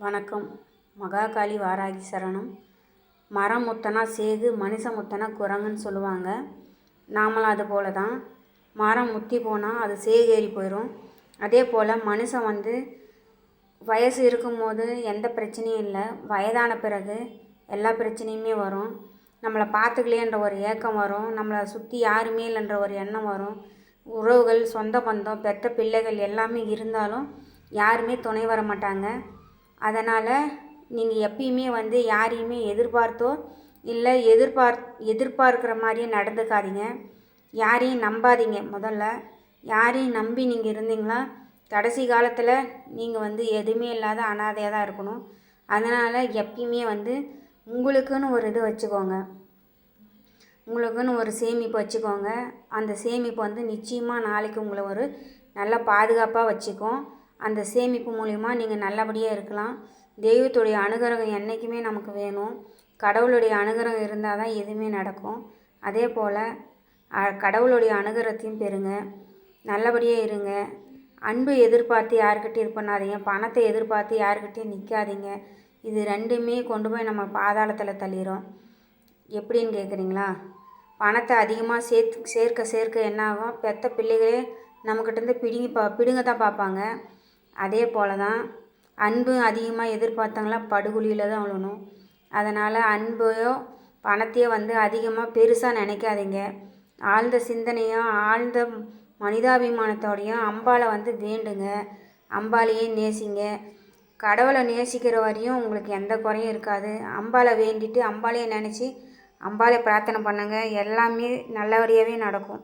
வணக்கம். மகாகாளி வாராகி சரணம். மரம் முத்தனா சேகு, மனுஷன் முத்தனா குரங்குன்னு சொல்லுவாங்க. நாமளும் அது போல தான். மரம் முத்தி போனால் அது சேகு ஏறி போயிடும். அதே போல் மனுஷன் வயசு இருக்கும்போது எந்த பிரச்சனையும் இல்லை, வயதான பிறகு எல்லா பிரச்சனையுமே வரும். நம்மளை பார்த்துக்கலையன்ற ஒரு ஏக்கம் வரும், நம்மளை சுற்றி யாருமே இல்லைன்ற ஒரு எண்ணம் வரும். உறவுகள், சொந்த பந்தம், பெற்ற பிள்ளைகள் எல்லாமே இருந்தாலும் யாருமே துணை வர மாட்டாங்க. அதனால் நீங்கள் எப்பயுமே யாரையுமே எதிர்பார்த்தோ இல்லை எதிர்பார்க்குற மாதிரியே நடந்துக்காதீங்க. யாரையும் நம்பாதீங்க. முதல்ல யாரையும் நம்பி நீங்கள் இருந்தீங்களா கடைசி காலத்தில் நீங்கள் எதுவுமே இல்லாத அனாதையாக தான் இருக்கணும். அதனால் எப்பயுமே உங்களுக்குன்னு ஒரு இது வச்சுக்கோங்க, உங்களுக்குன்னு ஒரு சேமிப்பு வச்சுக்கோங்க. அந்த சேமிப்பு நிச்சயமாக நாளைக்கு உங்களை ஒரு நல்ல பாதுகாப்பாக வச்சுக்கும். அந்த சேமிப்பு மூலிமா நீங்கள் நல்லபடியாக இருக்கலாம். தெய்வத்துடைய அனுகிரகம் என்றைக்குமே நமக்கு வேணும். கடவுளுடைய அனுகிரகம் இருந்தால் தான் எதுவுமே நடக்கும். அதே போல் கடவுளுடைய அனுகிரகத்தையும் பெறுங்க, நல்லபடியாக இருங்க. அன்பு எதிர்பார்த்து யாருக்கிட்டையும் இது பண்ணாதீங்க, பணத்தை எதிர்பார்த்து யாருக்கிட்டையும் நிற்காதீங்க. இது ரெண்டுமே கொண்டு போய் நம்ம பாதாளத்தில் தள்ளிடும். எப்படின்னு கேட்குறீங்களா? பணத்தை அதிகமாக சேர்க்க என்ன ஆகும்? பெற்ற பிள்ளைகளே நம்மக்கிட்டேருந்து பிடுங்க தான் பார்ப்பாங்க. அதே போல் தான் அன்பு அதிகமாக எதிர்பார்த்தாங்களா படுகொலியில் தான் விழணும். அதனால் அன்பையோ பணத்தையோ அதிகமாக பெருசாக நினைக்காதீங்க. ஆழ்ந்த சிந்தனையும் ஆழ்ந்த மனிதாபிமானத்தோடையும் அம்பாளை வேண்டுங்க, அம்பாளையே நேசிங்க. கடவுளை நேசிக்கிற வரையும் உங்களுக்கு எந்த குறையும் இருக்காது. அம்பாளை வேண்டிட்டு அம்பாளையை நினச்சி அம்பாளை பிரார்த்தனை பண்ணுங்க, எல்லாமே நல்லபடியாகவே நடக்கும்.